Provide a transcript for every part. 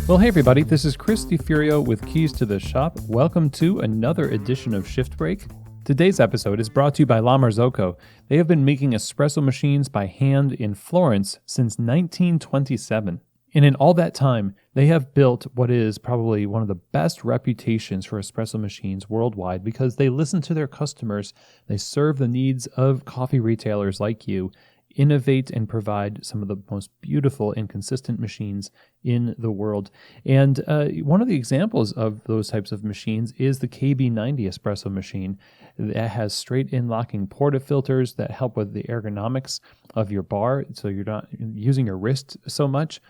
Well, hey everybody, this is Chris DiFurio with Keys to the Shop. Welcome to another edition of Shift Break. Today's episode is brought to you by La Marzocco. They have been making espresso machines by hand in Florence since 1927. And in all that time, they have built what is probably one of the best reputations for espresso machines worldwide because they listen to their customers, they serve the needs of coffee retailers like you, innovate and provide some of the most beautiful and consistent machines in the world. And one of the examples of those types of machines is the KB90 espresso machine that has straight-in locking portafilters that help with the ergonomics of your bar, so you're not using your wrist so much,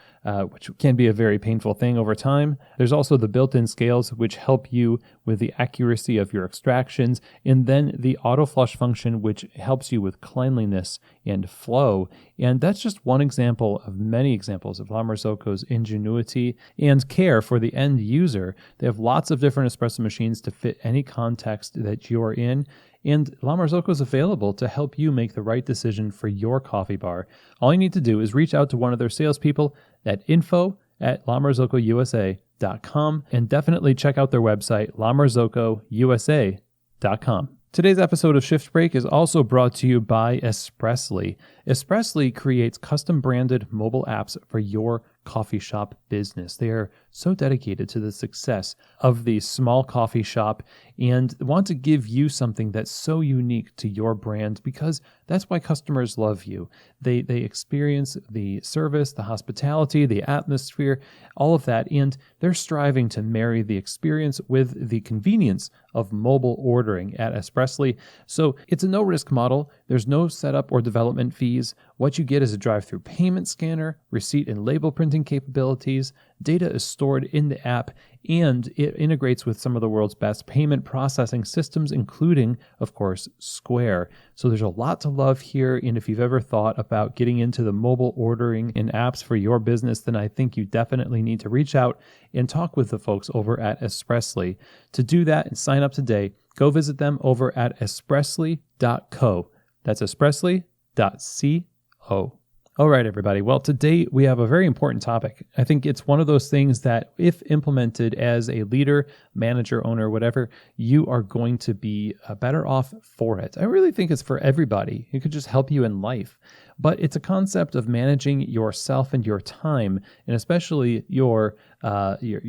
which can be a very painful thing over time. There's also the built-in scales, which help you with the accuracy of your extractions, and then the auto flush function, which helps you with cleanliness and flow. And that's just one example of many examples of La Marzocco's ingenuity and care for the end user. They have lots of different espresso machines to fit any context that you're in, and La Marzocco is available to help you make the right decision for your coffee bar. All you need to do is reach out to one of their salespeople at info@lamarzocousa.com and definitely check out their website, lamarzocousa.com. Today's episode of Shift Break is also brought to you by Espressly. Espressly creates custom-branded mobile apps for your coffee shop business. They are so dedicated to the success of the small coffee shop and want to give you something that's so unique to your brand because that's why customers love you. They experience the service, the hospitality, the atmosphere, all of that, and they're striving to marry the experience with the convenience of mobile ordering at Espressly. So it's a no-risk model. There's no setup or development fees. What you get is a drive-through payment scanner, receipt and label printing capabilities. Data is stored in the app, and it integrates with some of the world's best payment processing systems, including, of course, Square. So there's a lot to love here, and if you've ever thought about getting into the mobile ordering and apps for your business, then I think you definitely need to reach out and talk with the folks over at Espressly. To do that and sign up today, go visit them over at espressly.co. That's espressly.co. All right, everybody. Well, today we have a very important topic. I think it's one of those things that if implemented as a leader, manager, owner, whatever, you are going to be better off for it. I really think it's for everybody. It could just help you in life. But it's a concept of managing yourself and your time, and especially your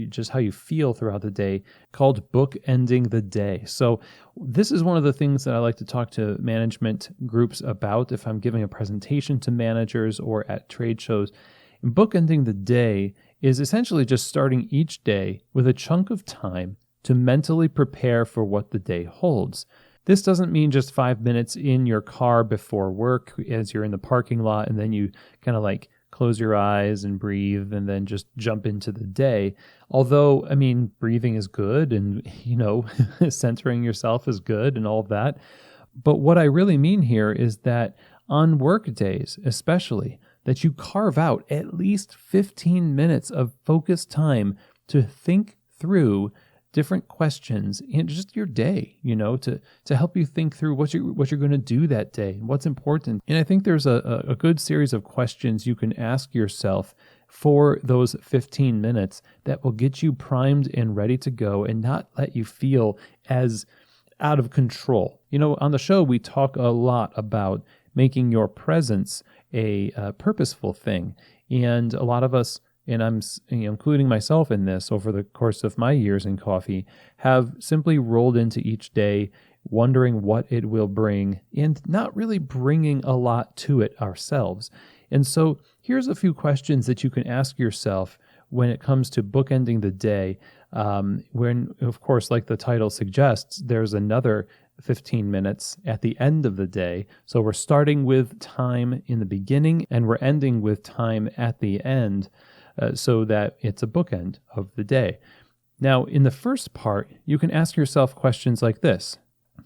just how you feel throughout the day, called bookending the day. So this is one of the things that I like to talk to management groups about if I'm giving a presentation to managers or at trade shows. And bookending the day is essentially just starting each day with a chunk of time to mentally prepare for what the day holds. This doesn't mean just 5 minutes in your car before work as you're in the parking lot and then you kind of like close your eyes and breathe and then just jump into the day. Although, I mean, breathing is good and, centering yourself is good and all of that. But what I really mean here is that on work days, especially, that you carve out at least 15 minutes of focused time to think through different questions in just your day, to help you think through what you're going to do that day and what's important. And I think there's a good series of questions you can ask yourself for those 15 minutes that will get you primed and ready to go and not let you feel as out of control. On the show, we talk a lot about making your presence a purposeful thing. And a lot of us, and I'm including myself in this over the course of my years in coffee, have simply rolled into each day wondering what it will bring and not really bringing a lot to it ourselves. And so here's a few questions that you can ask yourself when it comes to bookending the day. When, of course, like the title suggests, there's another 15 minutes at the end of the day. So we're starting with time in the beginning and we're ending with time at the end. So that it's a bookend of the day. Now, in the first part, you can ask yourself questions like this.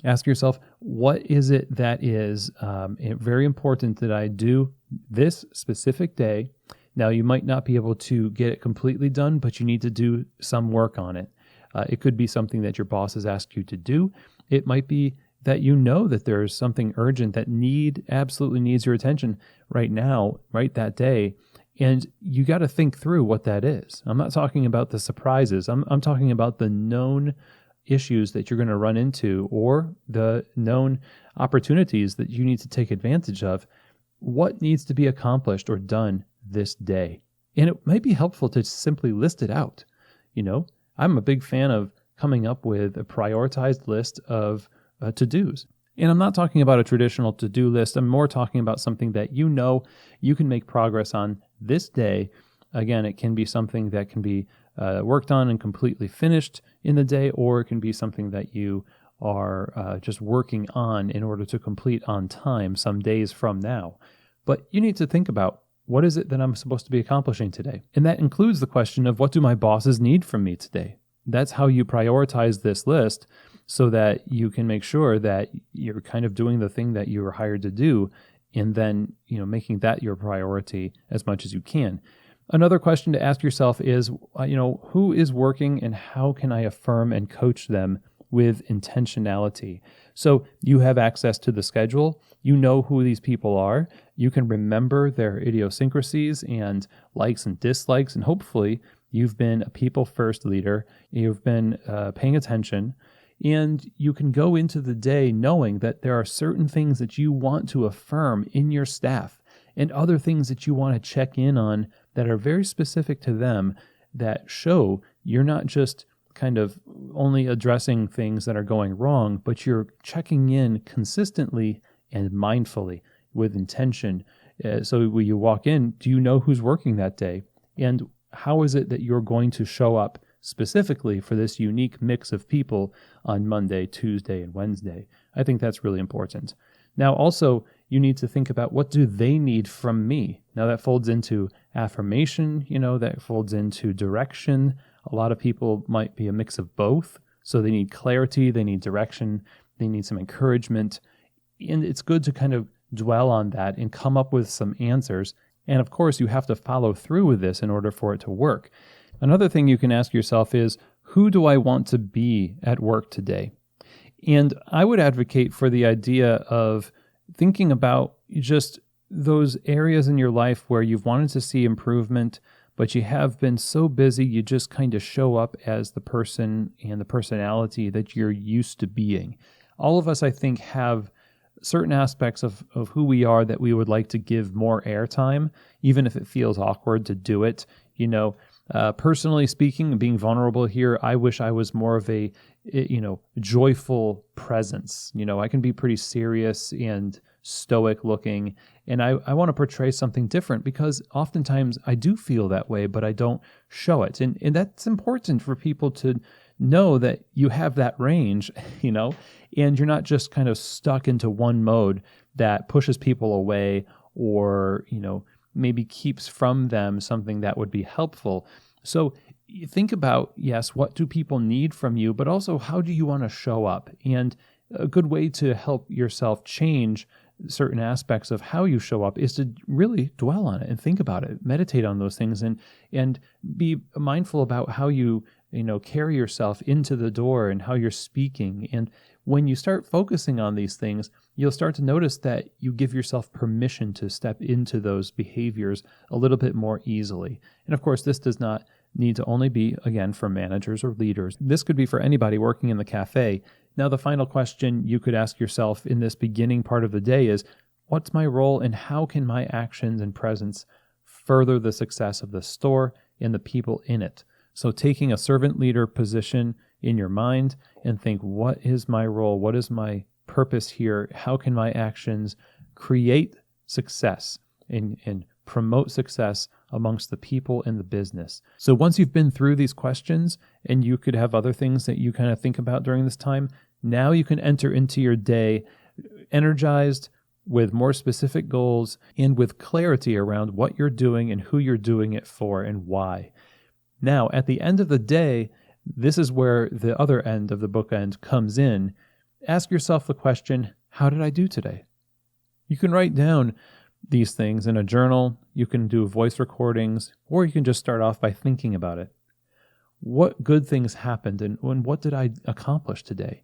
Ask yourself, what is it that is very important that I do this specific day? Now, you might not be able to get it completely done, but you need to do some work on it. It could be something that your boss has asked you to do. It might be that that there's something urgent that absolutely needs your attention right now, right that day. And you got to think through what that is. I'm not talking about the surprises. I'm talking about the known issues that you're going to run into or the known opportunities that you need to take advantage of. What needs to be accomplished or done this day? And it might be helpful to simply list it out. I'm a big fan of coming up with a prioritized list of to-dos. And I'm not talking about a traditional to-do list. I'm more talking about something that you can make progress on this day. Again, it can be something that can be worked on and completely finished in the day, or it can be something that you are just working on in order to complete on time some days from now. But you need to think about, what is it that I'm supposed to be accomplishing today? And that includes the question of, what do my bosses need from me today? That's how you prioritize this list, so that you can make sure that you're kind of doing the thing that you were hired to do, and then, making that your priority as much as you can. Another question to ask yourself is, who is working and how can I affirm and coach them with intentionality? So you have access to the schedule. You know who these people are. You can remember their idiosyncrasies and likes and dislikes, and hopefully you've been a people-first leader. You've been paying attention. And you can go into the day knowing that there are certain things that you want to affirm in your staff and other things that you want to check in on that are very specific to them, that show you're not just kind of only addressing things that are going wrong, but you're checking in consistently and mindfully with intention. So when you walk in, do you know who's working that day? And how is it that you're going to show up specifically for this unique mix of people on Monday, Tuesday, and Wednesday? I think that's really important. Now, also, you need to think about, what do they need from me? Now, that folds into affirmation, that folds into direction. A lot of people might be a mix of both. So they need clarity, they need direction, they need some encouragement. And it's good to kind of dwell on that and come up with some answers. And of course, you have to follow through with this in order for it to work. Another thing you can ask yourself is, who do I want to be at work today? And I would advocate for the idea of thinking about just those areas in your life where you've wanted to see improvement, but you have been so busy, you just kind of show up as the person and the personality that you're used to being. All of us, I think, have certain aspects of who we are that we would like to give more airtime, even if it feels awkward to do it. Personally speaking, being vulnerable here, I wish I was more of a, joyful presence. I can be pretty serious and stoic looking, and I want to portray something different, because oftentimes I do feel that way, but I don't show it. And that's important for people to know, that you have that range, and you're not just kind of stuck into one mode that pushes people away, or, maybe keeps from them something that would be helpful. So you think about, yes, what do people need from you, but also how do you want to show up? And a good way to help yourself change certain aspects of how you show up is to really dwell on it and think about it, meditate on those things, and be mindful about how you carry yourself into the door and how you're speaking. And when you start focusing on these things, you'll start to notice that you give yourself permission to step into those behaviors a little bit more easily. And of course, this does not need to only be, again, for managers or leaders. This could be for anybody working in the cafe. Now, the final question you could ask yourself in this beginning part of the day is, what's my role, and how can my actions and presence further the success of the store and the people in it? So taking a servant leader position in your mind and think, what is my role? What is my purpose here? How can my actions create success and promote success amongst the people in the business? So once you've been through these questions, and you could have other things that you kind of think about during this time, now you can enter into your day energized, with more specific goals, and with clarity around what you're doing and who you're doing it for and why. Now, at the end of the day, this is where the other end of the bookend comes in. Ask yourself the question, how did I do today? You can write down these things in a journal, you can do voice recordings, or you can just start off by thinking about it. What good things happened, and what did I accomplish today?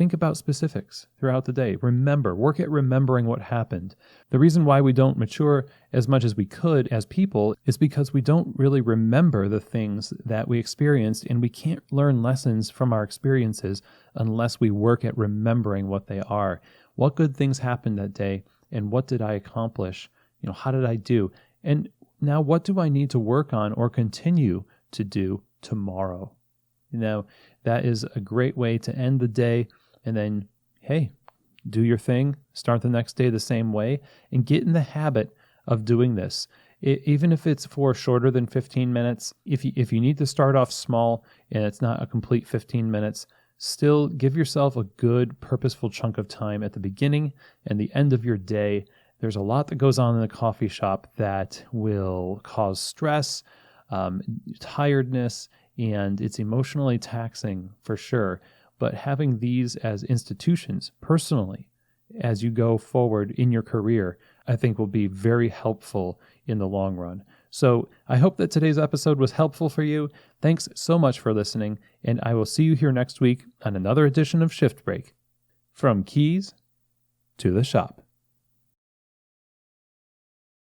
Think about specifics throughout the day. Work at remembering what happened. The reason why we don't mature as much as we could as people is because we don't really remember the things that we experienced, and we can't learn lessons from our experiences unless we work at remembering what they are. What good things happened that day, and what did I accomplish? How did I do? And now what do I need to work on or continue to do tomorrow? That is a great way to end the day. And then, hey, do your thing, start the next day the same way, and get in the habit of doing this. Even if it's for shorter than 15 minutes, if you need to start off small and it's not a complete 15 minutes, still give yourself a good, purposeful chunk of time at the beginning and the end of your day. There's a lot that goes on in the coffee shop that will cause stress, tiredness, and it's emotionally taxing for sure. But having these as institutions personally as you go forward in your career, I think will be very helpful in the long run. So I hope that today's episode was helpful for you. Thanks so much for listening, and I will see you here next week on another edition of Shift Break. From keys to the shop.